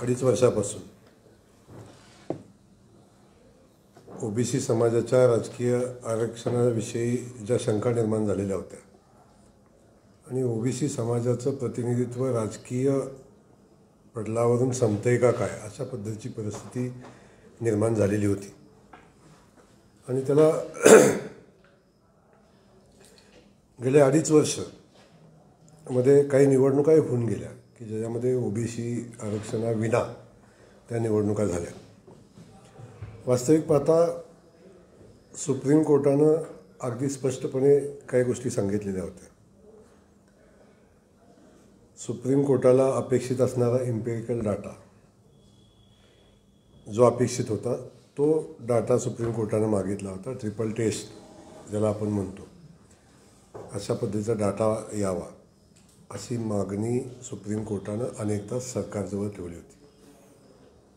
अडीच वर्षापासून ओबीसी समाजाच्या राजकीय आरक्षणाविषयी ज्या शंका निर्माण झालेल्या होत्या आणि ओबीसी समाजाचं प्रतिनिधित्व राजकीय पडलावरून संपतंय का काय अशा पद्धतीची परिस्थिती निर्माण झालेली होती आणि त्याला गेले अडीच वर्ष मध्ये काही निवडणुकाही होऊन गेल्या की ज्याच्यामध्ये ओबीसी आरक्षणाविना त्या निवडणुका झाल्या. वास्तविक पाहता सुप्रीम कोर्टानं अगदी स्पष्टपणे काही गोष्टी सांगितलेल्या होत्या. सुप्रीम कोर्टाला अपेक्षित असणारा एम्पिरिकल डाटा जो अपेक्षित होता तो डाटा सुप्रीम कोर्टानं मागितला होता. ट्रिपल टेस्ट ज्याला आपण म्हणतो अशा पद्धतीचा डाटा यावा अशी मागणी सुप्रीम कोर्टानं अनेकदा सरकारजवळ ठेवली होती.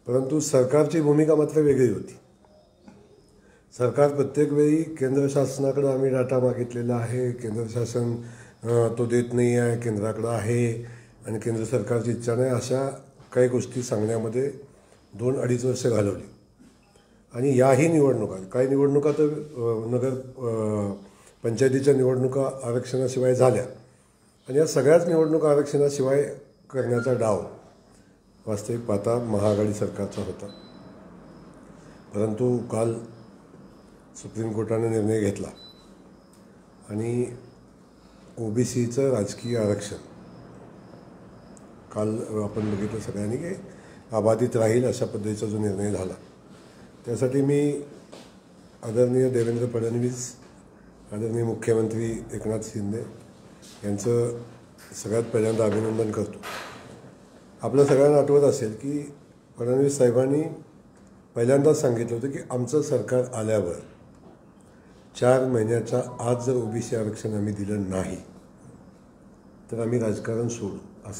परंतु सरकारची भूमिका मात्र वेगळी होती. सरकार प्रत्येक वेळी केंद्र शासनाकडे आम्ही डाटा मागितलेला आहे, केंद्र शासन तो देत नाही आहे, केंद्राकडं आहे आणि केंद्र सरकारची इच्छा नाही, अशा काही गोष्टी सांगण्यामध्ये 2-2.5 वर्ष घालवली. आणि याही निवडणुका काही निवडणुका तर नगर पंचायतीच्या निवडणुका आरक्षणाशिवाय झाल्या आणि या सगळ्याच निवडणुका आरक्षणाशिवाय करण्याचा डाव वास्तविक पाहता महाआघाडी सरकारचा होता. परंतु काल सुप्रीम कोर्टाने निर्णय घेतला आणि ओबीसीचं राजकीय आरक्षण काल आपण बघितलं सगळ्यांनी की अबाधित राहील अशा पद्धतीचा जो निर्णय झाला त्यासाठी मी आदरणीय देवेंद्र फडणवीस, आदरणीय मुख्यमंत्री एकनाथ शिंदे यांचं सगळ्यात पहिल्यांदा अभिनंदन करतो. आपल्या सगळ्यांना आठवत असेल की फडणवीस साहेबांनी पहिल्यांदाच सांगितलं होतं की आमचं सरकार आल्यावर 4 महिन्याच्या आत जर ओबीसी आरक्षण आम्ही दिलं नाही तर आम्ही राजकारण सोडू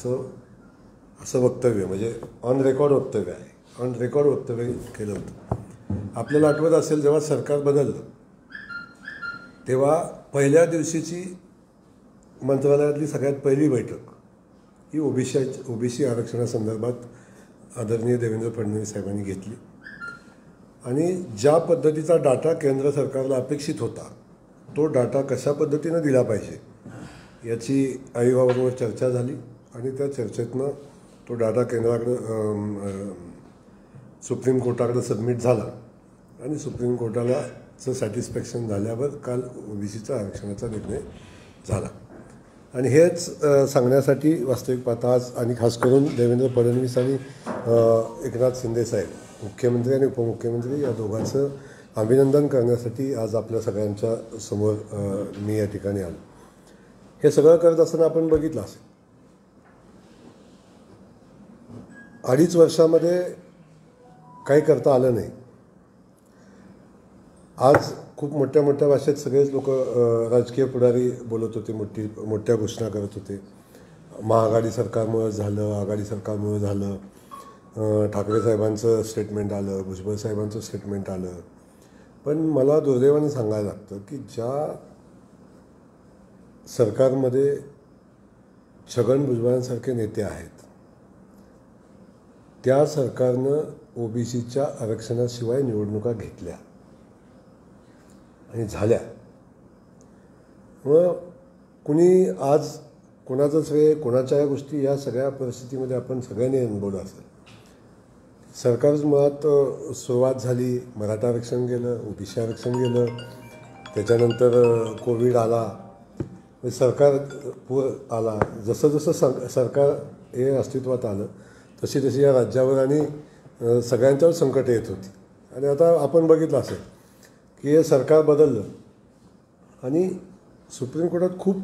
असं वक्तव्य म्हणजे ऑन रेकॉर्ड वक्तव्य आहे. ऑन रेकॉर्ड वक्तव्य केलं होतं. आपल्याला आठवत असेल जेव्हा सरकार बदललं तेव्हा पहिल्या दिवशीची मंत्रालयातली सगळ्यात पहिली बैठक ही ओबीसी आरक्षणासंदर्भात आदरणीय देवेंद्र फडणवीस साहेबांनी घेतली आणि ज्या पद्धतीचा डाटा केंद्र सरकारला अपेक्षित होता तो डाटा कशा पद्धतीनं दिला पाहिजे याची आयोगाबरोबर चर्चा झाली आणि त्या चर्चेतनं तो डाटा केंद्राकडं सुप्रीम कोर्टाकडे सबमिट झाला आणि सुप्रीम कोर्टालाचं सॅटिस्फॅक्शन झाल्यावर काल ओबीसीच्या आरक्षणाचा निर्णय झाला. आणि हेच सांगण्यासाठी वास्तविक पाहता आज आणि खास करून देवेंद्र फडणवीस आणि एकनाथ शिंदे साहेब मुख्यमंत्री आणि उपमुख्यमंत्री या दोघांचं अभिनंदन करण्यासाठी आज आपल्या सगळ्यांच्या समोर मी या ठिकाणी आलो. हे सगळं करत असताना आपण बघितलं असेल 2.5 वर्षामध्ये काही करता आलं नाही. आज खूप मोठ्या मोठ्या भाषेत सगळेच लोक राजकीय पुढारी बोलत होते, मोठ्या घोषणा करत होते. महाआघाडी सरकारमुळं झालं, आघाडी सरकारमुळं झालं, ठाकरे साहेबांचं स्टेटमेंट आलं, भुजबळ साहेबांचं स्टेटमेंट आलं. पण मला दुर्दैवाने सांगायला लागतं की ज्या सरकारमध्ये छगन भुजबळांसारखे नेते आहेत त्या सरकारनं ओबीसीच्या आरक्षणाशिवाय निवडणुका घेतल्या आणि झाल्या. मग कुणी आज कोणाचं श्रेय कोणाच्या या गोष्टी या सगळ्या परिस्थितीमध्ये आपण सगळ्यांनी अनुभवलं असेल. सरकारच मुळात सुरुवात झाली, मराठा आरक्षण गेलं, ओबीसी आरक्षण गेलं, त्याच्यानंतर कोविड आला, सरकार पूर आला. जसं जसं सरकार हे अस्तित्वात आलं तशी तशी या राज्यावर आणि सगळ्यांच्यावर संकट येत होती. आणि आता आपण बघितलं असेल की हे सरकार बदललं आणि सुप्रीम कोर्टात खूप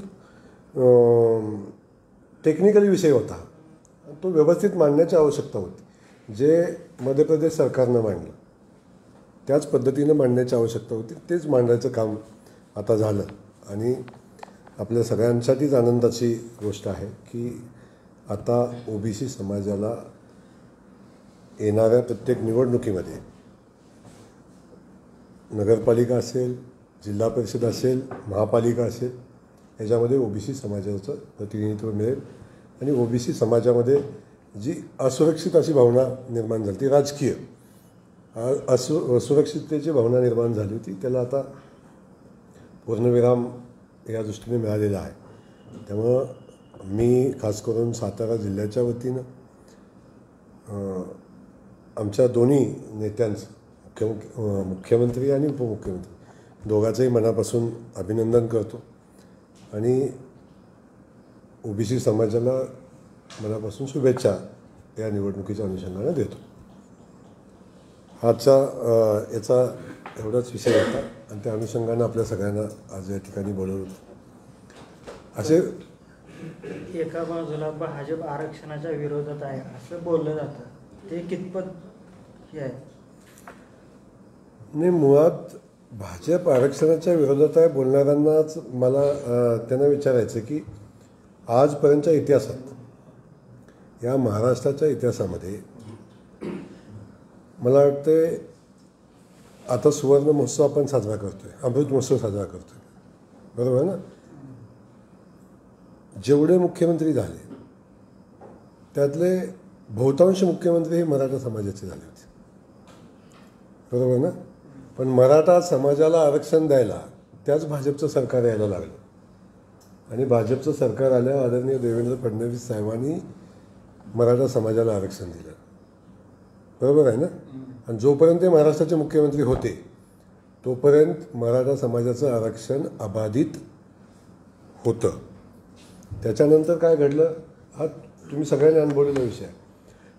टेक्निकल विषय होता तो व्यवस्थित मांडण्याची आवश्यकता होती. जे मध्य प्रदेश सरकारनं मांडलं त्याच पद्धतीनं मांडण्याची आवश्यकता होती. तेच मांडायचं काम आता झालं आणि आपल्या सगळ्यांसाठीच आनंदाची गोष्ट आहे की आता ओबीसी समाजाला येणाऱ्या प्रत्येक निवडणुकीमध्ये नगरपालिका असेल, जिल्हा परिषद असेल, महापालिका असेल याच्यामध्ये ओबीसी समाजाचं प्रतिनिधित्व मिळेल आणि ओबीसी समाजामध्ये जी असुरक्षित अशी भावना निर्माण झाली, ती राजकीय असुरक्षिततेची भावना निर्माण झाली होती, त्याला आता पूर्णविराम या दृष्टीने मिळालेला आहे. त्यामुळं मी खास करून सातारा जिल्ह्याच्या वतीनं आमच्या दोन्ही नेत्यांचं मुख्यमंत्री आणि उपमुख्यमंत्री दोघांचंही मनापासून अभिनंदन करतो आणि ओबीसी समाजाला मनापासून शुभेच्छा या निवडणुकीच्या अनुषंगाने देतो. आजचा याचा एवढाच विषय होता आणि त्या अनुषंगानं आपल्या सगळ्यांना आज या ठिकाणी बोलवलं होतं. असे एका बाजूला भाजप आरक्षणाच्या विरोधात आहे असं बोललं जातं, ते कितपत हे आहे? नाही, मुळात भाजप आरक्षणाच्या विरोधात आहे बोलणाऱ्यांनाच मला त्यांना विचारायचं की आजपर्यंतच्या इतिहासात, या महाराष्ट्राच्या इतिहासामध्ये मला वाटते आता सुवर्ण महोत्सव आपण साजरा करतोय, अमृत महोत्सव साजरा करतोय, बरोबर आहे ना. जेवढे मुख्यमंत्री झाले त्यातले बहुतांश मुख्यमंत्री हे मराठा समाजाचे झाले होते, बरोबर ना. पण मराठा समाजाला आरक्षण द्यायला त्याच भाजपचं सरकार यायला लागलं आणि भाजपचं सरकार आल्यावर आदरणीय देवेंद्र फडणवीस साहेबांनी मराठा समाजाला आरक्षण दिलं, बरोबर आहे ना. आणि जोपर्यंत ते महाराष्ट्राचे मुख्यमंत्री होते तोपर्यंत मराठा समाजाचं आरक्षण अबाधित होतं. त्याच्यानंतर काय घडलं हा तुम्ही सगळ्यांनी अनुभवलेला विषय आहे.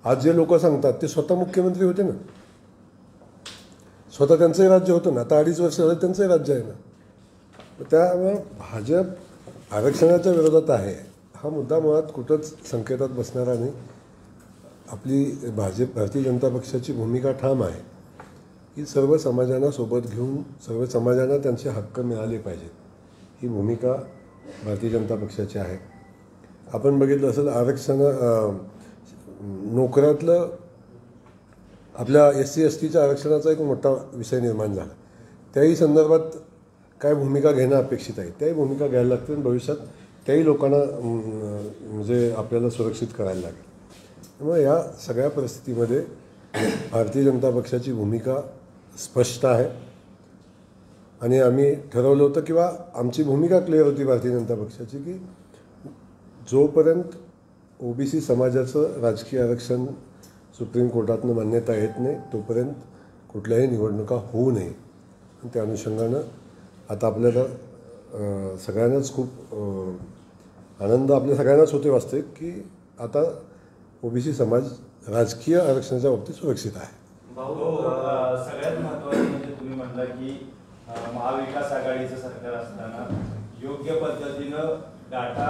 आज जे लोक सांगतात ते स्वतः मुख्यमंत्री होते ना, स्वतः त्यांचंही राज्य होतं ना, आता 2.5 वर्ष झालं त्यांचंही राज्य आहे ना. त्यामुळे भाजप आरक्षणाच्या विरोधात आहे हा मुद्दा मुळात कुठंच संकेतात बसणारा नाही. आपली भारतीय जनता पक्षाची भूमिका ठाम आहे की सर्व समाजांना सोबत घेऊन सर्व समाजांना त्यांचे हक्क मिळाले पाहिजेत, ही भूमिका भारतीय जनता पक्षाची आहे. आपण बघितलं असेल आरक्षण नोकऱ्यातलं आपल्या SC STच्या आरक्षणाचा एक मोठा विषय निर्माण झाला. त्याही संदर्भात काय भूमिका घेणं अपेक्षित आहे, त्याही भूमिका घ्यायला लागते आणि भविष्यात त्याही लोकांना म्हणजे आपल्याला सुरक्षित करायला लागेल. त्यामुळे या सगळ्या परिस्थितीमध्ये भारतीय जनता पक्षाची भूमिका स्पष्ट आहे आणि आम्ही ठरवलं होतं किंवा आमची भूमिका क्लिअर होती भारतीय जनता पक्षाची की जोपर्यंत OBC समाजाचं राजकीय आरक्षण सुप्रीम कोर्टातनं मान्यता येत नाही तोपर्यंत कुठल्याही निवडणुका होऊ नये. आणि त्या अनुषंगानं आता आपल्याला सगळ्यांनाच खूप आनंद आपल्या सगळ्यांनाच होते वास्तविक की आता OBC समाज राजकीय आरक्षणाच्या बाबतीत सुरक्षित आहे. भाऊ, सगळ्यात महत्त्वाचं म्हणजे तुम्ही म्हणला की महाविकास आघाडीचं सरकार असताना योग्य पद्धतीनं डाटा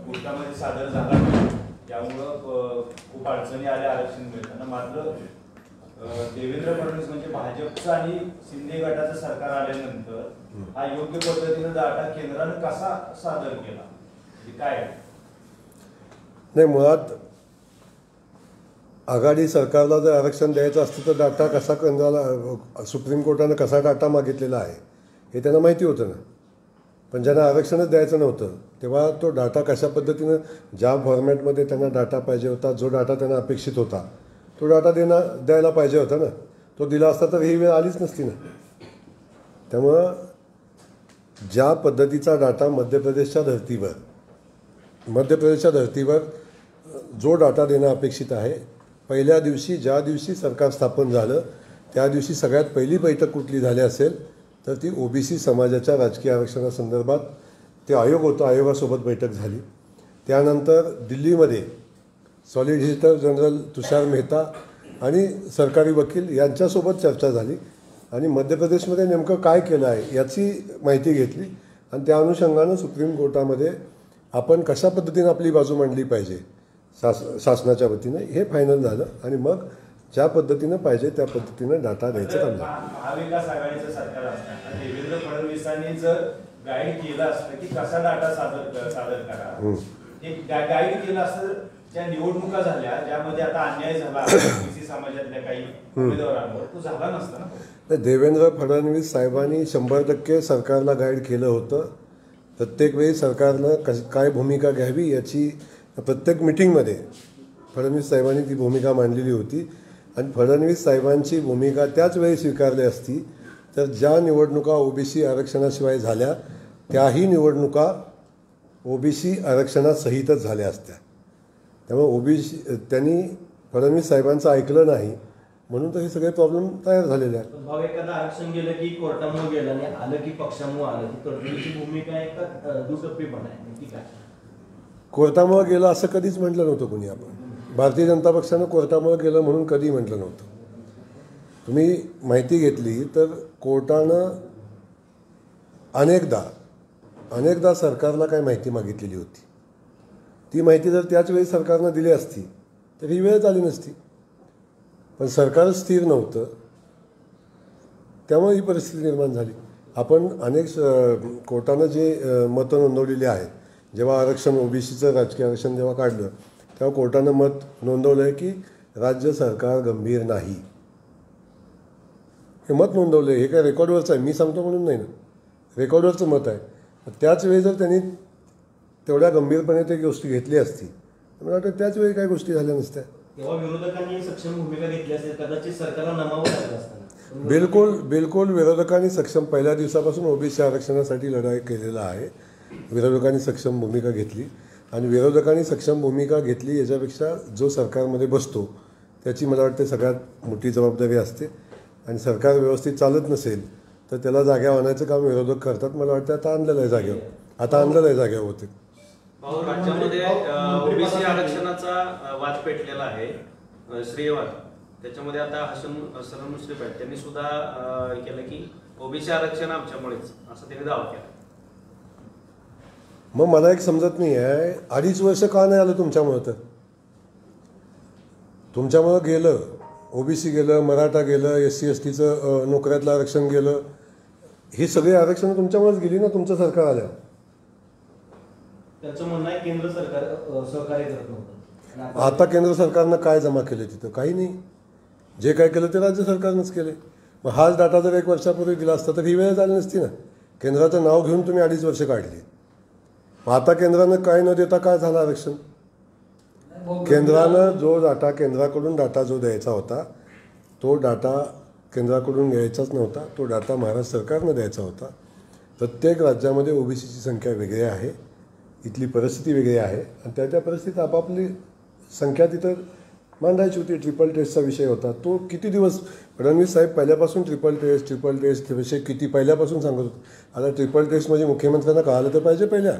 कोर्टामध्ये सादर झाला नाही, त्यामुळं खूप अडचणी आल्या आरक्षण मिळताना. मात्र देवेंद्र फडणवीस म्हणजे भाजपचं आणि शिंदे गटाचं सरकार आल्यानंतर हा योग्य पद्धतीनं डाटा केंद्रानं कसा सादर केला, म्हणजे काय? नाही, मुळात आघाडी सरकारला जर आरक्षण द्यायचं असतं तर डाटा कसा केंद्राला सुप्रीम कोर्टानं कसा डाटा मागितलेला आहे हे त्यांना माहिती होतं ना. पण ज्यांना आरक्षणच द्यायचं नव्हतं तेव्हा तो डाटा कशा पद्धतीनं ज्या फॉर्मॅटमध्ये त्यांना डाटा पाहिजे होता, जो डाटा त्यांना अपेक्षित होता तो डाटा द्यायला पाहिजे होता ना. तो दिला असता तर ही वेळ आलीच नसती ना. त्यामुळं ज्या पद्धतीचा डाटा मध्य प्रदेशच्या धर्तीवर जो डाटा देणं अपेक्षित आहे, पहिल्या दिवशी ज्या दिवशी सरकार स्थापन झालं त्या दिवशी सगळ्यात पहिली बैठक कुठली झाली असेल तर ती OBC समाजाच्या राजकीय आरक्षणासंदर्भात ते आयोग होतं, आयोगासोबत बैठक झाली. त्यानंतर दिल्लीमध्ये सॉलिसिटर जनरल तुषार मेहता आणि सरकारी वकील यांच्यासोबत चर्चा झाली आणि मध्य प्रदेशमध्ये नेमकं काय केलं आहे याची माहिती घेतली आणि त्या अनुषंगानं सुप्रीम कोर्टामध्ये आपण कशा पद्धतीनं आपली बाजू मांडली पाहिजे शासनाच्या वतीनं हे फायनल झालं आणि मग ज्या पद्धतीनं पाहिजे त्या पद्धतीनं डाटा द्यायचं काम झालं. महाविकास आघाडीचं सरकार असताना देवेंद्र फडणवीसांनी जर गाईड केलं असतं की कसा डाटा सादर करा, ते गाईड केलं असतं. ज्या निवडणुका झाल्या ज्यामध्ये आता अन्याय झाला OBC समाजातल्या काही उमेदवारांवर, तो झाला नसता ना. देवेंद्र फडणवीस साहेबांनी 100% सरकारला गाईड केलं होतं. प्रत्येक वेळी सरकारनं काय भूमिका घ्यावी याची प्रत्येक मिटिंगमध्ये फडणवीस साहेबांनी ती भूमिका मांडलेली होती आणि फडणवीस साहेबांची भूमिका त्याच वेळी स्वीकारली असती तर ज्या निवडणुका ओबीसी आरक्षणाशिवाय झाल्या त्याही निवडणुका ओबीसी आरक्षणासहितच झाल्या असत्या. त्यामुळे ओबीसी त्यांनी फडणवीस साहेबांचं ऐकलं नाही म्हणून तर हे सगळे प्रॉब्लेम तयार झालेले आहेत. भाऊ, एखादं आरक्षण गेलं की कोर्टामुळे गेलं आणि आलं की पक्षामुळे आलं की तडजोडीची भूमिका आहे का दुटप्पीपणा आहे नक्की काय? कोर्टामुळे गेलं असं कधीच म्हटलं नव्हतं कोणी. आपण भारतीय जनता पक्षानं कोर्टामुळे गेलं म्हणून कधी म्हटलं नव्हतं. तुम्ही माहिती घेतली तर कोर्टानं अनेकदा सरकारला काय माहिती मागितलेली होती. ती माहिती जर त्याच वेळी सरकारनं दिली असती तर ही वेळ आली नसती. पण सरकार स्थिर नव्हतं त्यामुळे ही परिस्थिती निर्माण झाली. आपण कोर्टानं जे मतं नोंदवलेली आहेत, जेव्हा आरक्षण ओबीसीचं राजकीय आरक्षण जेव्हा काढलं तेव्हा कोर्टानं मत नोंदवलं आहे की राज्य सरकार गंभीर नाही. हे मत नोंदवलं हे काय रेकॉर्डवरचं आहे, मी सांगतो म्हणून नाही ना, रेकॉर्डवरचं मत आहे. त्याच वेळी जर त्यांनी तेवढ्या गंभीरपणे ते गोष्टी घेतली असती मला वाटतं त्याच वेळी काही गोष्टी झाल्या नसत्या. तेव्हा विरोधकांनी सक्षम भूमिका घेतली असेल कदाचित सरकारला नमावं लागलं असतं. बिलकुल विरोधकांनी सक्षम पहिल्या दिवसापासून ओबीसी आरक्षणासाठी लढाई केलेला आहे. विरोधकांनी सक्षम भूमिका घेतली आणि विरोधकांनी सक्षम भूमिका घेतली याच्यापेक्षा जो सरकारमध्ये बसतो त्याची मला वाटते सगळ्यात मोठी जबाबदारी असते. आणि सरकार व्यवस्थित चालत नसेल तर त्याला जाग्यावर आणायचं काम विरोधक करतात. मला वाटतं आता आणलेलं आहे जाग्यावर होते. भाऊ, राज्यामध्ये ओबीसी आरक्षणाचा वाद पेटलेला आहे, श्रेयवाद. त्याच्यामध्ये आता हसन मुश्रीफ आहेत, त्यांनी सुद्धा केलं की ओबीसी आरक्षण आमच्यामुळेच असं त्यांनी दावा केला. मग मला एक समजत नाही आहे 2.5 वर्ष का नाही आलं तुमच्यामुळं. तर तुमच्यामुळं गेलं, ओबीसी गेलं, मराठा गेलं, SC STचं नोकऱ्यातलं आरक्षण गेलं. ही सगळी आरक्षणं तुमच्यामुळेच गेली ना तुमचं सरकार आल्यावर. त्यांचं म्हणणं आहे केंद्र सरकार सहकार्य करत नव्हतं. आता केंद्र सरकारनं काय जमा केलं तिथं? काही नाही. जे काय केलं ते राज्य सरकारनंच केले. मग हाच डाटा जर 1 वर्षापूर्वी दिला असता तर ही वेळ झाली नसती ना. केंद्राचं नाव घेऊन तुम्ही 2.5 वर्ष काढली. मग आता केंद्रानं काय न देता काय झालं आरक्षण? केंद्रानं जो डाटा केंद्राकडून डाटा जो द्यायचा होता तो डाटा केंद्राकडून घ्यायचाच नव्हता. तो डाटा महाराष्ट्र सरकारनं द्यायचा होता. प्रत्येक राज्यामध्ये ओबीसीची संख्या वेगळी आहे, इथली परिस्थिती वेगळी आहे आणि त्या परिस्थितीत आपापली संख्या तिथं मांडायची होती. ट्रिपल टेस्टचा विषय होता. तो किती दिवस फडणवीस साहेब पहिल्यापासून ट्रिपल टेस्ट विषय किती पहिल्यापासून सांगत होते. आता ट्रिपल टेस्ट म्हणजे मुख्यमंत्र्यांना कळालं तर पाहिजे पहिल्या.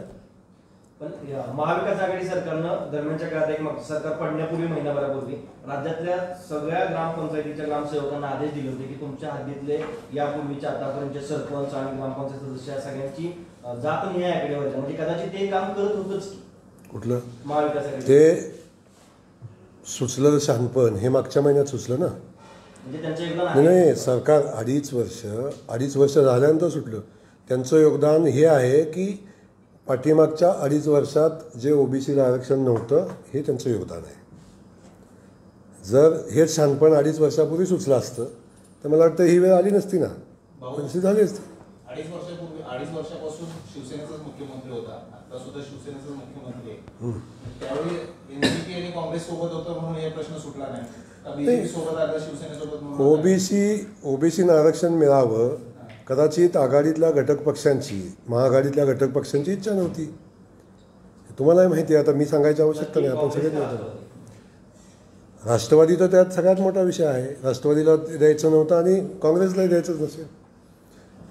पण महाविकास आघाडी सरकारनं दरम्यानच्या काळात एक सरकार पडण्यापूर्वी महिनाभरापूर्वी राज्यातल्या सगळ्या ग्रामपंचायतीच्या ग्रामसेवकांना आदेश दिले होते की तुमच्या हद्दीतले यापूर्वीच्या आतापर्यंतचे सरपंच आणि ग्रामपंचायत सदस्य सगळ्यांची जात निहाय आकडेवारी म्हणजे कदाचित ते काम करत होतंच. कुठलं महाविकास आघाडी ते सुचलं शहाणपण हे मागच्या महिन्यात सुचलं ना. म्हणजे त्यांचं योगदान नाही सरकार 2.5 वर्ष झाल्यानंतर सुटलं. त्यांचं योगदान हे आहे की पाठीमागच्या 2.5 वर्षात जे ओबीसीला आरक्षण नव्हतं हे त्यांचं योगदान आहे. जर हेच शहाणपण 2.5 वर्षापूर्वी सुचलं असतं तर मला वाटतं ही वेळ आली नसती ना, परिस्थिती झाली असती. 2.5 वर्षापासून शिवसेनेचाच मुख्यमंत्री होता, आता सुद्धा शिवसेनेचाच मुख्यमंत्री आहे. त्यावेळी एनसीपी आणि काँग्रेस सोबत होतं म्हणून हे प्रश्न सुटला नाही. बीजेपी सोबत आता शिवसेनेसोबत ओबीसीनं आरक्षण मिळावं कदाचित आघाडीतल्या घटक पक्षांची महाआघाडीतल्या घटक पक्षांची इच्छा नव्हती. तुम्हालाही माहिती आहे. आता मी सांगायची आवश्यकता नाही, आपण सगळेच माहिती. राष्ट्रवादी तर त्यात सगळ्यात मोठा विषय आहे. राष्ट्रवादीला द्यायचं नव्हतं आणि काँग्रेसलाही द्यायचंच नसेल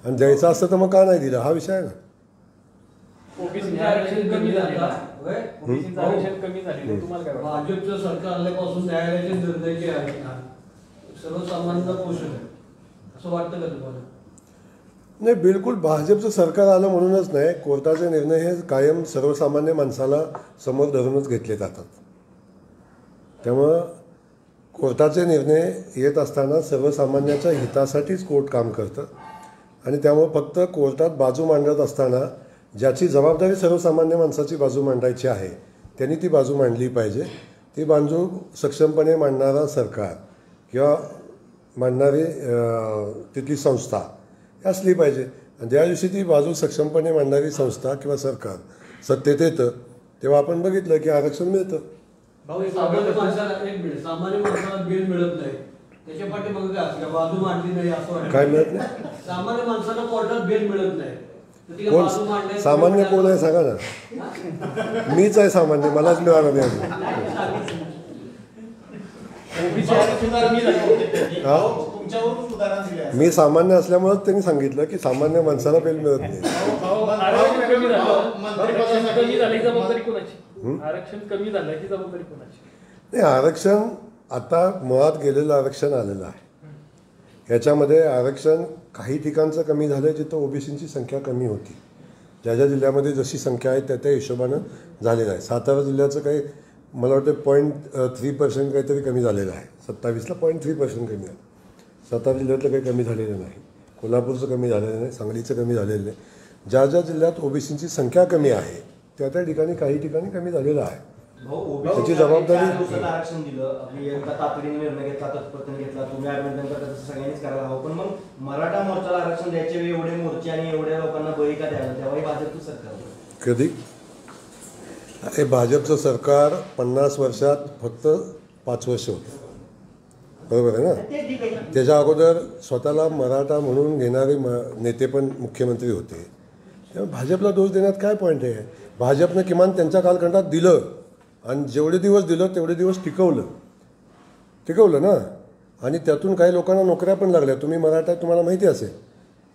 आणि द्यायचं असतं तर मग का नाही दिलं हा विषय आहे ना. भाजपचं सरकार आल्यापासून न्यायालयाचे निर्णय जे आहेत ना सर्वसामान्यांना पोषण आहे असं वाटतं का तुम्हाला? नाही, बिलकुल भाजपचं सरकार आलं म्हणूनच नाही. कोर्टाचे निर्णय हे कायम सर्वसामान्य माणसाला समोर धरूनच घेतले जातात. त्यामुळं कोर्टाचे निर्णय येत असताना सर्वसामान्याच्या हितासाठीच कोर्ट काम करतं आणि त्यामुळं फक्त कोर्टात बाजू मांडत असताना ज्याची जबाबदारी सर्वसामान्य माणसाची बाजू मांडायची आहे त्यांनी ती बाजू मांडली पाहिजे. ती बाजू सक्षमपणे मांडणारा सरकार किंवा मांडणारी तिथली संस्था असली पाहिजे. आणि ज्या दिवशी ती बाजू सक्षमपणे मांडणारी संस्था किंवा सरकार सत्तेत येतं तेव्हा आपण बघितलं की आरक्षण मिळतं. भाऊ सामान्य माणसाला एक मिनिट सामान्य माणसाला बिल मिळत नाही त्याच्या पाठीमागे काय असतं बाजू मांडली नाही असं वाटतं काय मिळत नाही? सामान्य माणसाला कोर्टात बेल मिळत नाही तर तिला कोण बाजू मांडण्याची सामान्य कोण आहे सांगा ना. मीच आहे सामान्य, मलाच मिळालं नाही अजून. ओबीसी आरक्षण कमी झालं होते त्यांनी. हा? तुमच्यावरून सुधारणा दिल्या आहेत. मी सामान्य असल्यामुळेच त्यांनी सांगितलं की सामान्य माणसाला बेल मिळत नाही. आरक्षण कमी झालं मंत्रिपदासाठी कमी झाली जबाबदारी कोणाची? आरक्षण कमी झालं ही जबाबदारी कोणाची? नाही, आरक्षण आता मुळात गेलेलं आरक्षण आलेलं आहे. याच्यामध्ये आरक्षण काही ठिकाणचं कमी झालं आहे जिथं ओबीसींची संख्या कमी होती. ज्या ज्या जिल्ह्यामध्ये जशी संख्या आहे त्या त्या हिशोबानं झालेलं आहे. सातारा जिल्ह्याचं काही मला वाटतं 0.3% काहीतरी कमी झालेलं आहे. 27ला 0.3% कमी झालं. सातारा जिल्ह्यातलं काही कमी झालेलं नाही. कोल्हापूरचं कमी झालेलं नाही. सांगलीचं कमी झालेलं नाही. ज्या ज्या जिल्ह्यात ओबीसींची संख्या कमी आहे त्या त्या ठिकाणी काही ठिकाणी कमी झालेलं आहे. त्याची जबाबदारी आरक्षण दिलं आपली एकदा तातडीने निर्णय घेतला तत्परतेने घेतला तुम्ही अमेंडमेंट करता तसं सगळ्यांनीच करायला हवं. पण मग मराठा मोर्चाला आरक्षण द्यायचे वेळी एवढे मोर्चे आणि एवढ्या लोकांना बळी का द्यायला तेव्हाही भाजपचं सरकार होतं. कधी हे भाजपचं सरकार 50 वर्षात फक्त 5 वर्ष होतं, बरोबर आहे ना. ते ठीक आहे. त्याच्या अगोदर स्वतःला मराठा म्हणून घेणारे नेते पण मुख्यमंत्री होते. त्यामुळे भाजपला दोष देण्यात काय पॉईंट आहे. भाजपनं किमान त्यांच्या कालखंडात दिलं आणि जेवढे दिवस दिलं तेवढे दिवस टिकवलं ना. आणि त्यातून काही लोकांना नोकऱ्या पण लागल्या. तुम्ही मराठा तुम्हाला माहिती असेल,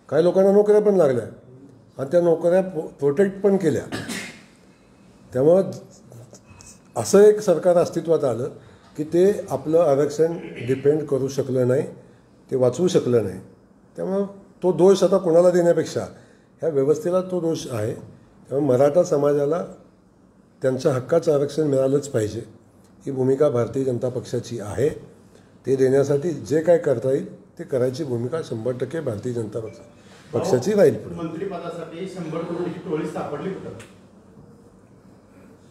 काही लोकांना नोकऱ्या पण लागल्या आणि त्या नोकऱ्या प्रोटेक्ट पण केल्या. त्यामुळं असं एक सरकार अस्तित्वात आलं की ते आपलं आरक्षण डिपेंड करू शकलं नाही, ते वाचवू शकलं नाही. त्यामुळं तो दोष आता कोणाला देण्यापेक्षा ह्या व्यवस्थेला तो दोष आहे. त्यामुळे मराठा समाजाला त्यांच्या हक्काचं आरक्षण मिळालंच पाहिजे ही भूमिका भारतीय जनता पक्षाची आहे. ते देण्यासाठी जे काय करता येईल ते करायची भूमिका 100% भारतीय जनता पक्षाची राहील. मंत्रिपदासाठी 100 करोडची टोळी सापडली कुठं?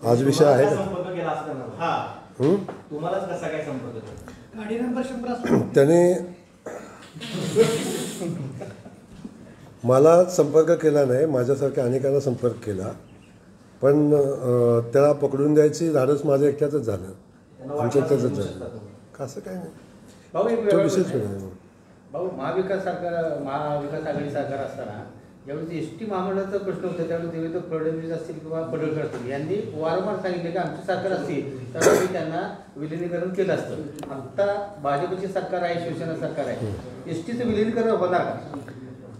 आज विषय आहे का? संपर्क केला असताना हा तुम्हालाच कसा काय संपर्क केला? गाडी नंबर 100 असतो. त्याने मला संपर्क केला नाही, माझ्यासारख्या अनेकांना संपर्क केला. पण त्याला पकडून द्यायची धाडस माझं एकट्याचंच झालं, आमच्या एकट्याचंच झालं. कसं काय नाही, भाऊ एक तो वेगळा विषयच प्रश्न आहे. वेगळा आहे. भाऊ महाविकास आघाडी सरकार असताना ज्यावेळी एसटी महामंडळाचा प्रश्न होता त्यावेळी देवेंद्र फडणवीस असतील किंवा पडळकर असतील यांनी वारंवार सांगितले की आमचे सरकार असतील तर आम्ही त्यांना विलिनीकरण केलं असतं. आता भाजपचे सरकार आहे, शिवसेना सरकार आहे, एसटीचं विलिनीकरण होणार का?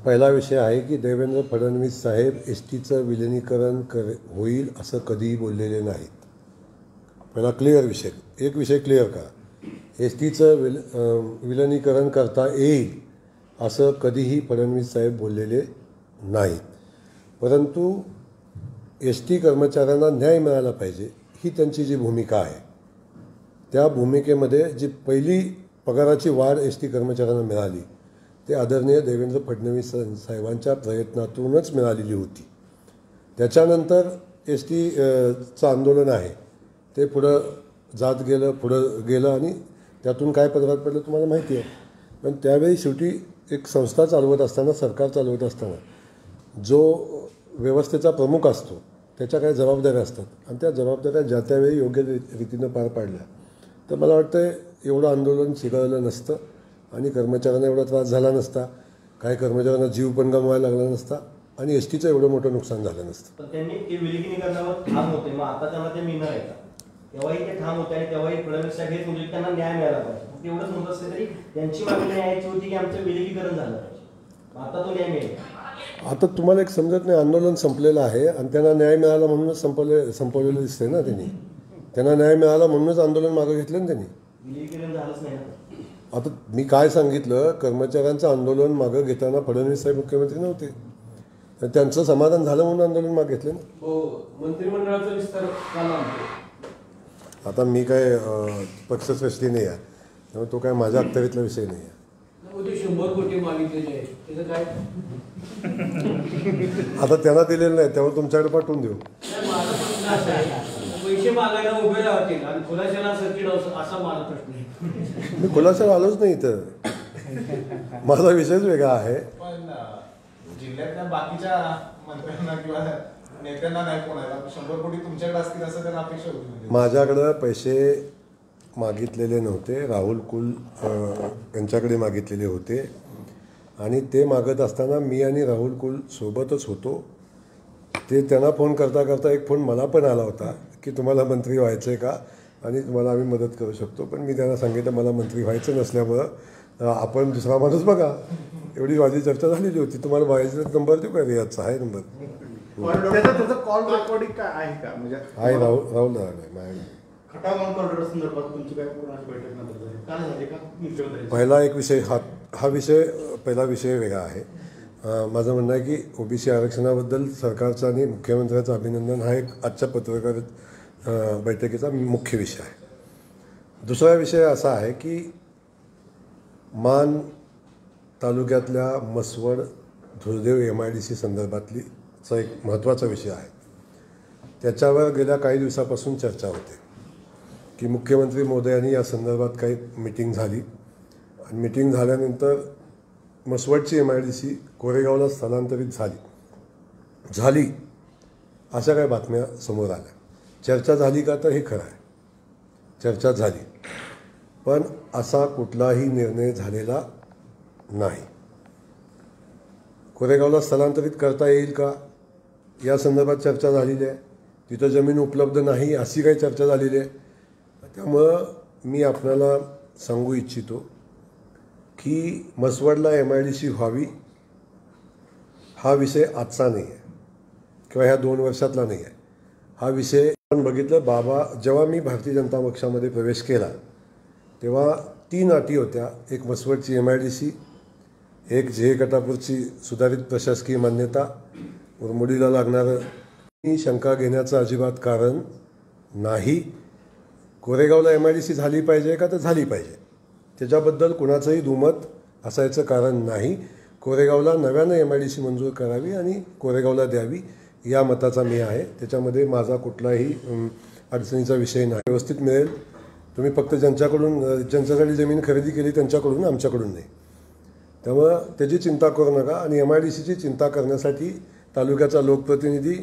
पहिला विषय आहे की देवेंद्र फडणवीस साहेब एस टीचं विलिनीकरण होईल असं कधीही बोललेले नाहीत. पहिला क्लिअर विषय, एक विषय क्लिअर करा. एस टीचं विलिनीकरण करता येईल असं कधीही फडणवीस साहेब बोललेले नाहीत. परंतु एस टी कर्मचाऱ्यांना न्याय मिळाला पाहिजे ही त्यांची जी भूमिका आहे, त्या भूमिकेमध्ये जी पहिली पगाराची वाढ एस टी कर्मचाऱ्यांना मिळाली ते आदरणीय देवेंद्र फडणवीस साहेबांच्या प्रयत्नातूनच मिळालेली होती. त्याच्यानंतर एस टीचं आंदोलन आहे ते पुढं गेलं आणि त्यातून काय पदरात पडलं तुम्हाला माहिती आहे. पण त्यावेळी शेवटी एक संस्था चालवत असताना, सरकार चालवत असताना जो व्यवस्थेचा प्रमुख असतो त्याच्या काही जबाबदाऱ्या असतात आणि त्या जबाबदाऱ्या ज्या त्यावेळी योग्य रीतीनं पार पाडल्या तर मला वाटतं एवढं आंदोलन चिघळलं नसतं आणि कर्मचाऱ्यांना एवढा त्रास झाला नसता, काही कर्मचाऱ्यांना जीव पण गमवायला लागला नसता आणि एस टीचं एवढं मोठं नुकसान झालं नसतं. पण त्यांनी ते विलिनीकरणावर ठाम होते, मग आता त्यांना ते मिळणार आहे का? तेव्हाही ते ठाम होते आणि तेव्हाही फडणवीस साहेब हेच म्हणजे त्यांना न्याय मिळाला पाहिजे. एवढंच म्हणत असले तरी त्यांची मागणी न्यायाची होती की आमचं विलिनीकरण झालं पाहिजे. आता तो न्याय मिळेल. आता तुम्हाला एक समजत नाही, आंदोलन संपलेलं आहे आणि त्यांना न्याय मिळाला म्हणूनच संपवलेलं दिसतंय ना. त्यांना न्याय मिळाला म्हणूनच आंदोलन मागं घेतलं ना त्यांनी. विलिनीकरण झालंच नाही ना. आता मी काय सांगितलं, कर्मचाऱ्यांचं आंदोलन मागं घेताना फडणवीस साहेब मुख्यमंत्री नव्हते, तर त्यांचं समाधान झालं म्हणून आंदोलन मागे घेतलं ना. हो, मंत्रिमंडळाचा विस्तार झाला आमचा. आता मी काय पक्षश्रेष्ठी नाही आहे, त्यामुळे तो काय माझ्या अखत्यारीतला विषय नाही आहे. 100 कोटी मागितलेले आहे, त्याचं काय? आता त्यांना दिलेलं नाही, त्यामुळे तुमच्याकडे पाठवून देऊ. माझा प्रश्न असा आहे, पैसे मागायला उभे राहतील आणि खुलाशाला सर्किट असा माझा प्रश्न आहे. मी खुलासा आलोच नाही इथं, माझा विषयच वेगळा आहे. पण जिल्ह्यातल्या बाकीच्या मंत्र्यांना किंवा नेत्यांना नाही फोन आला, 100 कोटी तुमच्याकडे असतील असं त्यांना अपेक्षा होती म्हणजे. माझ्याकडं पैसे मागितलेले नव्हते, राहुल कुल यांच्याकडे मागितलेले होते आणि ते मागत असताना मी आणि राहुल कुल सोबतच होतो. ते त्यांना फोन करता करता एक फोन मला पण आला होता की तुम्हाला मंत्री व्हायचं आहे का आणि तुम्हाला आम्ही मदत करू शकतो. पण मी त्यांना सांगितलं मला मंत्री व्हायचं नसल्यामुळं आपण दुसरा माणूस बघा. एवढी माझी चर्चा झालेली होती. तुम्हाला व्हायचं नंबर देऊ का रियाजचा? आहे नंबर त्याचा कॉल रेकॉर्डिंग काय आहे का म्हणजे आहे. राहुल आहे माझ्याकडे. खटाव म्हणून कॉरिडॉर संदर्भात तुमची काय कोणाची बैठक नंतर झाली काय झाली का मुख्यमंत्री? पहिला एक विषय हा विषय पहिला विषय वेगळा आहे. माझं म्हणणं आहे की ओबीसी आरक्षणाबद्दल सरकारचं आणि मुख्यमंत्र्यांचं अभिनंदन हा एक आजच्या पत्रकार बैठकीचा मुख्य विषय आहे. दुसरा विषय असा आहे की मान तालुक्यातल्या मसवड धुळदेव MIDC संदर्भातलीचा एक महत्त्वाचा विषय आहे. त्याच्यावर गेल्या काही दिवसापासून चर्चा होते की मुख्यमंत्री महोदयांनी या संदर्भात काही मीटिंग झाली आणि मीटिंग झाल्यानंतर मसवडची MIDC कोरेगावला स्थलांतरित झाली अशा काही बातम्या समोर आल्या. चर्चा झाली का तर हे खरं आहे, चर्चा झाली, पण असा कुठलाही निर्णय झालेला नाही. कोरेगावला स्थलांतरित करता येईल का या संदर्भात चर्चा झालेली आहे. तिथं जमीन उपलब्ध नाही अशी काही चर्चा झालेली आहे. त्यामुळं मी आपल्याला सांगू इच्छितो की मसवडला MIDC व्हावी हा विषय आजचा नाही आहे किंवा ह्या 2 वर्षातला नाही आहे. हा विषय आपण बघितलं जेव्हा मी भारतीय जनता पक्षामध्ये प्रवेश केला तेव्हा 3 अटी होत्या. एक मसवडची MIDC, एक कटापूरची सुधारित प्रशासकीय मान्यता, मुरमुडीला लागणारं शंका घेण्याचं अजिबात कारण नाही. कोरेगावला MIDC झाली पाहिजे का तर झाली पाहिजे, त्याच्याबद्दल कुणाचंही दुमत असायचं कारण नाही. कोरेगावला नव्यानं MIDC मंजूर करावी आणि कोरेगावला द्यावी या मताचा मी आहे. त्याच्यामध्ये माझा कुठलाही अडचणीचा विषय नाही. व्यवस्थित मिळेल. तुम्ही फक्त ज्यांच्यासाठी जमीन खरेदी केली त्यांच्याकडून, आमच्याकडून नाही. त्यामुळं त्याची चिंता करू नका आणि MIDCची चिंता करण्यासाठी तालुक्याचा लोकप्रतिनिधी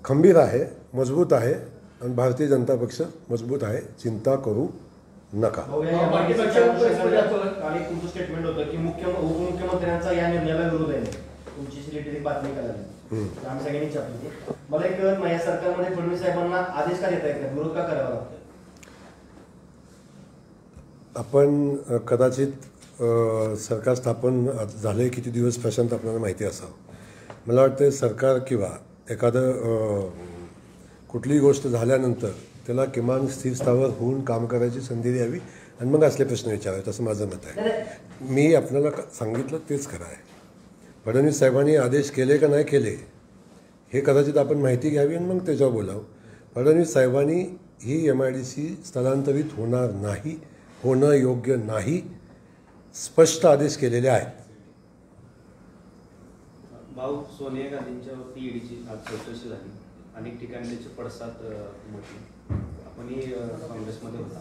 खंबीर आहे, मजबूत आहे आणि भारतीय जनता पक्ष मजबूत आहे. चिंता करू नका. काल एक तुमचं स्टेटमेंट होतं की उपमुख्यमंत्र्यांचा या निर्णयाला विरोध आहे. तुमची सिलेक्टेड बातमी कळाली, आम्ही सगळ्यांनी छापली. मला एक कळत नाही, या सरकारमध्ये फडणवीस साहेबांना आदेश का देता येत नाही, विरोध का करावा लागतो? आपण कदाचित सरकार स्थापन झाले किती दिवस प्रशांत आपल्याला माहिती असावं. मला वाटतं सरकार किंवा एखादं कुठलीही गोष्ट झाल्यानंतर त्याला किमान स्थिर स्थावर होऊन काम करायची संधी द्यावी आणि मग असले प्रश्न विचारावेत असं माझं मत आहे. मी आपल्याला सांगितलं तेच खरं आहे. फडणवीस साहेबांनी आदेश केले का नाही केले हे कदाचित आपण माहिती घ्यावी आणि मग त्याच्यावर बोलावं. फडणवीस साहेबांनी ही MIDC स्थलांतरित होणार नाही, होणं योग्य नाही, स्पष्ट आदेश केलेले आहेत. भाऊ सोनिया गांधींच्यावरती ईडीची आज चौकशी झाली. अनेक ठिकाणी त्याचे पडसाद म्हटले. आपणही काँग्रेसमध्ये होता,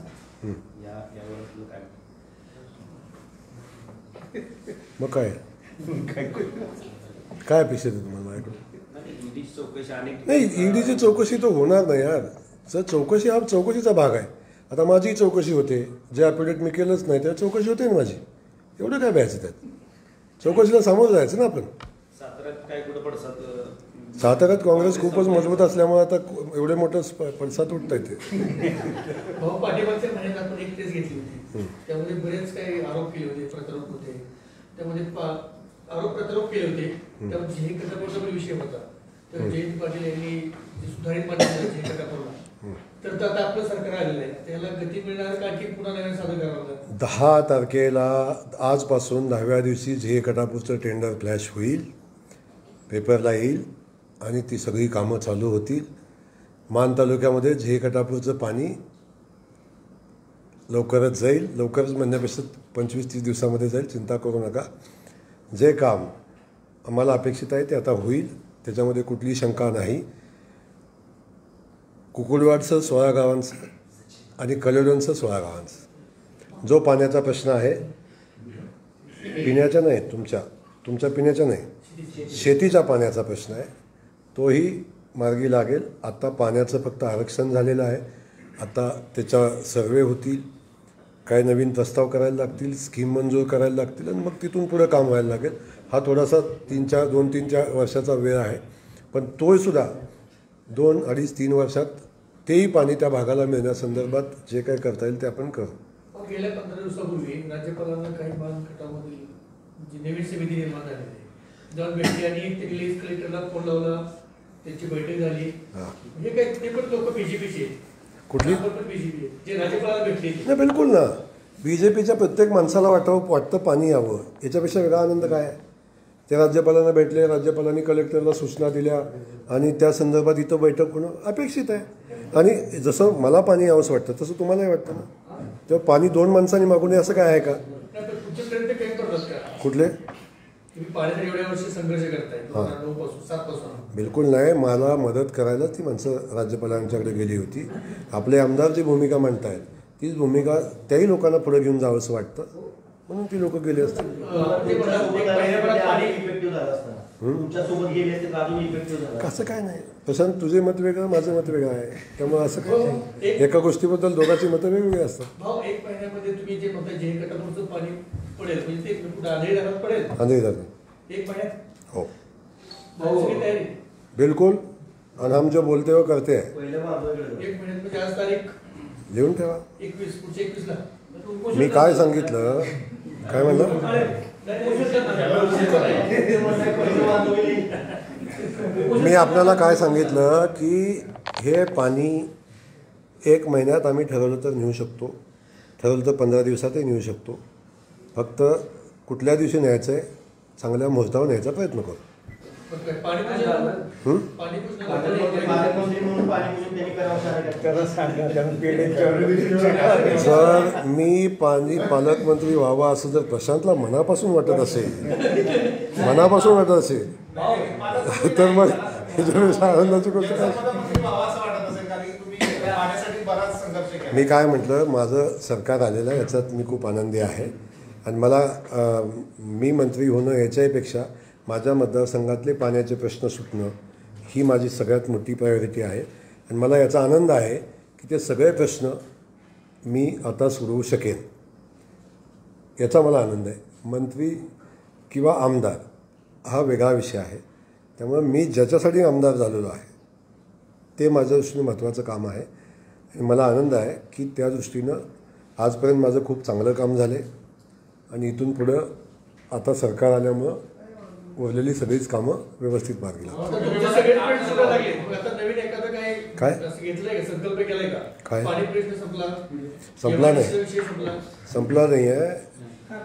यावर आपलं काय? मग काय अपेक्षित आहे तुम्हाला माझ्याकडून? ईडीची चौकशी अनेक नाही, ईडीची चौकशी तर होणार नाही यार. जर चौकशी हा चौकशीचा भाग आहे. आता माझी चौकशी होते, जे ॲफिडेविट मी केलंच नाही त्या चौकशी होते ना माझी. एवढं काय भ्यायचं त्यात? चौकशीला सामोरं जायचं ना आपण. साताऱ्यात काय कुठं पडसाद? साताऱ्यात काँग्रेस खूपच मजबूत असल्यामुळे आता एवढे मोठं पडसाद उठत आहे. भाऊ पाठीमागच्या महिन्यात आपण एक केस घेतली होती, त्यामध्ये बरेच काही आरोप केले होते, प्रत्यारोप होते. त्यामध्ये आरोप प्रत्यारोप केले होते. त्यामध्ये जे कटापूरचा विषय होता, तर जयंत पाटील यांनी सुधारित मान्यता कटापूरला, तर आता आपलं सरकार आलेलं आहे, त्याला गती मिळणार का की पुन्हा नवीन सादर करावं लागतं? 10 तारखेला आजपासून 10व्या दिवशी कटापूरचं टेंडर फ्लॅश होईल, पेपरला येईल आणि ती सगळी कामं चालू होतील. मान तालुक्यामध्ये कटापूरचं पाणी लवकरच जाईल. लवकरच म्हणण्यापेक्षा 25-30 दिवसामध्ये जाईल. चिंता करू नका. जे काम आम्हाला अपेक्षित आहे ते आता होईल, त्याच्यामध्ये कुठलीही शंका नाही. कुकुडवाडचं 16 गावांचं आणि कलेडोनचं 16 गावांचं जो पाण्याचा प्रश्न आहे, पिण्याच्या नाही, तुमच्या पिण्याच्या नाही, शेतीच्या पाण्याचा प्रश्न आहे, तोही मार्गी लागेल. आता पाण्याचं फक्त आरक्षण झालेलं आहे. आता त्याच्या सर्वे होतील, काही नवीन प्रस्ताव करायला लागतील, स्कीम मंजूर करायला लागतील आणि मग तिथून पुढं काम व्हायला लागेल. हा थोडासा 2-3 वर्षाचा वेळ आहे, पण तोहीसुद्धा 2, 2.5, 3 वर्षात तेही पाणी त्या भागाला मिळण्यासंदर्भात जे काही करता येईल ते आपण करू. गेल्या 15 दिवसापूर्वी राज्यपालांना काही बांधकामामधील जी नवीन समिती निर्माण झालेली आहे जाऊन भेटली आणि त्यांनी कलेक्टरला फोन लावला, त्यांची बैठक झाली. म्हणजे काही ते पण लोक बीजेपीचे कुठली बीजेपी जे राज्यपालाला भेटले नाही, बिलकुल ना. BJPच्या प्रत्येक माणसाला वाटतं पाणी यावं, याच्यापेक्षा वेगळा आनंद काय आहे? ते राज्यपालांना भेटले, राज्यपालांनी कलेक्टरला सूचना दिल्या आणि त्या संदर्भात इथं बैठक होणं अपेक्षित आहे. आणि जसं मला पाणी यावंसं वाटतं तसं तुम्हालाही वाटतं ना. तेव्हा पाणी 2 माणसांनी मागू नये असं काय आहे का? तुमच्यापर्यंत काही करतात का? कुठले? तुम्ही पाण्यासाठी एवढ्या वर्ष संघर्ष करताय 2009 पासून 7 पासून. बिलकुल नाही. मला मदत करायला ती माणसं राज्यपालांच्याकडे गेली होती. आपले आमदार जी भूमिका मांडतायत तीच भूमिका त्याही लोकांना पुढे घेऊन जावंसं वाटतं, म्हणून ती लोक गेली असतील. कसं काय नाही प्रशांत, तुझे मत वेगळं, माझं मत वेगळं आहे. त्यामुळे असं काही नाही. एका गोष्टीबद्दल दोघांची मतं वेगवेगळी असतात. भाऊ 1 महिन्यामध्ये तुम्ही जे म्हणता जे गटापूरचं पाणी पडेल म्हणजे ते अंधेरी धरणात पडेल. अंधेरी धरण 1 महिन्यात हो सगळी तयारी बिलकुल. आणि हम जो बोलते हो करते आहे. 1 महिन्यात म्हणजे आज तारीख लिहून ठेवा. 21 पुढच्या 21ला मी काय सांगितलं, काय म्हणलं? मी आपल्याला काय सांगितलं की हे पाणी 1 महिन्यात आम्ही ठरवलं तर नेऊ शकतो, ठरवलं तर 15 दिवसातही नेऊ शकतो. फक्त कुठल्या दिवशी न्यायचं आहे, चांगल्या मुहूर्तावर न्यायचा प्रयत्न करू. जर मी पालकमंत्री व्हावा असं जर प्रशांतला मनापासून वाटत असेल तर मग ह्याच्यापेक्षा आनंदाची गोष्ट काय? मी काय म्हटलं, माझं सरकार आलेलं आहे याच्यात मी खूप आनंदी आहे. आणि मला मी मंत्री होणं याच्याहीपेक्षा माझ्या मतदारसंघातले पाण्याचे प्रश्न सुटणं ही माझी सगळ्यात मोठी प्रायोरिटी आहे. आणि मला याचा आनंद आहे की ते सगळे प्रश्न मी आता सोडवू शकेन, याचा मला आनंद आहे. मंत्री किंवा आमदार हा वेगळा विषय आहे. त्यामुळे मी ज्याच्यासाठी आमदार झालेलो आहे ते माझ्या दृष्टीने महत्त्वाचं काम आहे. आणि मला आनंद आहे की त्या दृष्टीनं आजपर्यंत माझं खूप चांगलं काम झालं आहे. आणि इथून पुढं आता सरकार आल्यामुळं उरलेली सगळीच कामं व्यवस्थित मार्गी लागतात. काय संपला नाही, संपला नाही आहे.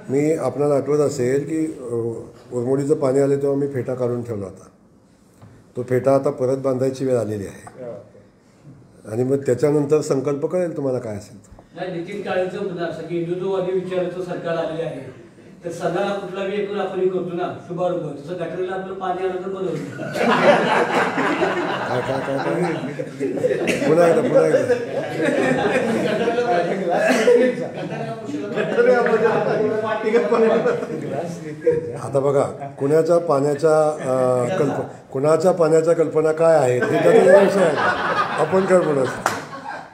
मी आपल्याला आठवत असेल की उरमोडीचं पाणी आले तेव्हा मी फेटा काढून ठेवला होता. तो फेटा आता परत बांधायची वेळ आलेली आहे. आणि मग त्याच्यानंतर संकल्प कळेल तुम्हाला काय असेल. नितीन काळेंचं म्हणणं असं की हिंदुत्ववादी विचाराचं सरकार आलेले आहे, तर सणाला कुठला बी एक आपण करतो ना शुभारंभ, तसं गटारीला आपलं पाणी आलं तर बरं होतं. काय काय काय काय पुन्हा एकदा आता बघा कुणाच्या पाण्याच्या कल्पना काय आहेत हे त्याचा विषय आहे. आपण काय बोलत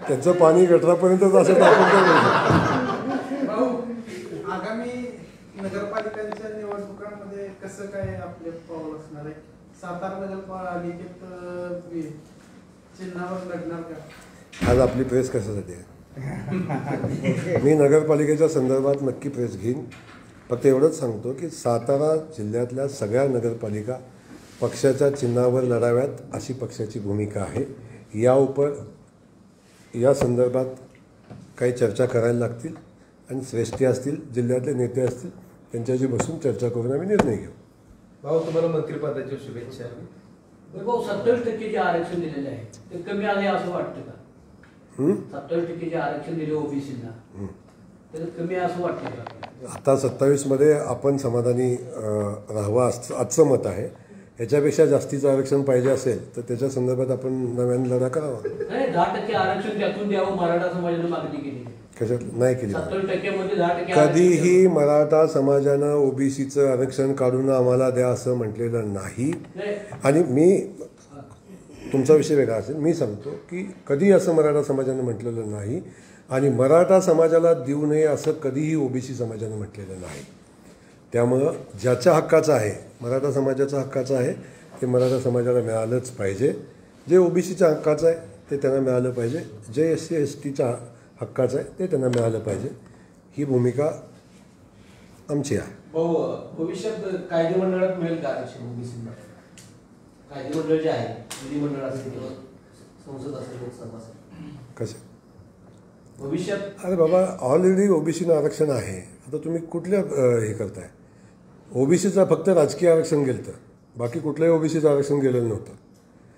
त्याचं पाणी गटरापर्यंतच असेल तर आपण काय बोलतो. आगामी नगरपालिकांच्या निवडणुकांमध्ये कसं काय आपले पाऊल असणार आहे? सातारा नगरपालिकेत चिन्हावर लढणार का? आज आपली प्रेस कशासाठी आहे? मी नगरपालिकेच्या संदर्भात नक्की प्रेस घेईन. फक्त एवढंच सांगतो की सातारा जिल्ह्यातल्या सगळ्या नगरपालिका पक्षाच्या चिन्हावर लढाव्यात अशी पक्षाची भूमिका आहे. या संदर्भात काही चर्चा करायला लागतील आणि श्रेष्ठी असतील, जिल्ह्यातले नेते असतील, त्यांच्याशी बसून चर्चा करून आम्ही निर्णय घेऊ. भाऊ तुम्हाला मंत्रिपदाची शुभेच्छा. भाऊ 27% जे आरक्षण दिलेले आहे ते कमी आले असं वाटतं का? 27% जे आरक्षण दिले ओबीसीना तर कमी असं वाटतं का? आता 27मध्ये आपण समाधानी राहावं असं आजचं मत आहे. याच्यापेक्षा जास्तीचं आरक्षण पाहिजे असेल तर त्याच्या संदर्भात आपण नव्याने लढा करावा. 10% आरक्षण त्यातून द्यावं मराठा समाजानं मागणी केली. कशात नाही केली? 70%मध्ये 10% कधीही मराठा समाजानं ओबीसीचं आरक्षण काढून आम्हाला द्या असं म्हटलेलं नाही. आणि मी तुमचा विषय वेगळा असेल. मी सांगतो की कधी असं मराठा समाजानं म्हटलेलं नाही आणि मराठा समाजाला देऊ नये असं कधीही ओबीसी समाजानं म्हटलेलं नाही. त्यामुळं ज्याच्या हक्काचं आहे, मराठा समाजाच्या हक्काचं आहे, ते मराठा समाजाला मिळालंच पाहिजे. जे ओबीसीच्या हक्काचं आहे ते त्यांना मिळालं पाहिजे. जे SC STच्या हक्काचं आहे ते त्यांना मिळालं पाहिजे. ही भूमिका आमची आहे. भाऊ, भविष्यात कायदे मंडळात मिळेल का आरक्षण ओबीसींना? कायदे मंडळ जे आहे, विधिमंडळ असेल किंवा संसद असेल, लोकसभा असेल, कसं भविष्यात? अरे बाबा, ऑलरेडी ओबीसीनं आरक्षण आहे. आता तुम्ही कुठल्या हे करताय? ओबीसीचं फक्त राजकीय आरक्षण गेलं, बाकी कुठलंही ओबीसीचं आरक्षण गेलेलं नव्हतं.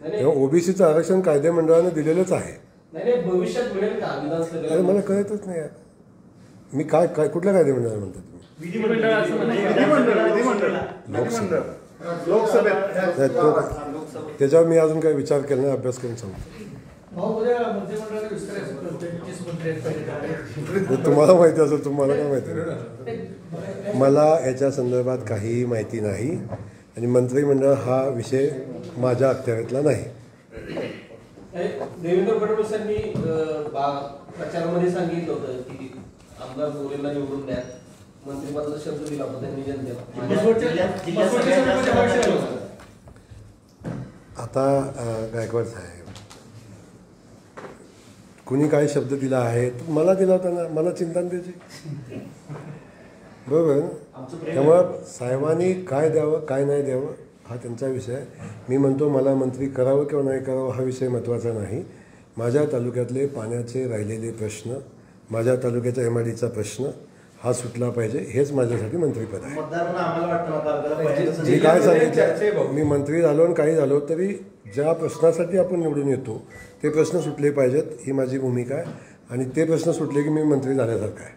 तेव्हा ओबीसीचं आरक्षण कायदे मंडळानं दिलेलंच आहे. नाही, भविष्यात मिळेल का विधानसभेला? अरे मला कळतच नाही यार, मी काय काय कुठल्या कायदे मंडळाला म्हणतात तुम्ही? विधिमंडळ असं त्याच्यावर मी अजून काही विचार केला नाही, अभ्यास करून सांगतो. भाऊ, उद्या मंत्रिमंडळाला विस्तारायचं करतोय, 30 मंत्री आहेत पहिले. तुम्हाला माहिती असेल, तुम्हाला काय माहिती? मला याच्या संदर्भात काहीही माहिती नाही आणि मंत्रिमंडळ हा विषय माझ्या अखत्यारीतला नाही. देवेंद्र फडणवीसांनी प्रचारामध्ये सांगितलं होतं की आमदार गोरेला निवडून द्या, मंत्रिपदाचा शब्द दिला होता त्यांनी जनतेला. आता गायकवाड साहेब, कुणी काय शब्द दिला आहे? मला दिला होता ना, मला चिंता द्यायची, बरोबर ना? त्यामुळं साहेबांनी काय द्यावं काय नाही द्यावं हा त्यांचा विषय आहे. मी म्हणतो मला मंत्री करावं किंवा नाही करावं हा विषय महत्त्वाचा नाही. माझ्या तालुक्यातले पाण्याचे राहिलेले प्रश्न, माझ्या तालुक्याच्या MIDचा प्रश्न हा सुटला पाहिजे, हेच माझ्यासाठी मंत्रीपद आहे. मी काय सांगितलं, मी मंत्री झालो आणि काही झालो तरी ज्या प्रश्नासाठी आपण निवडून येतो ते प्रश्न सुटले पाहिजेत, ही माझी भूमिका आहे आणि ते प्रश्न सुटले की मी मंत्री झाल्यासारखं आहे.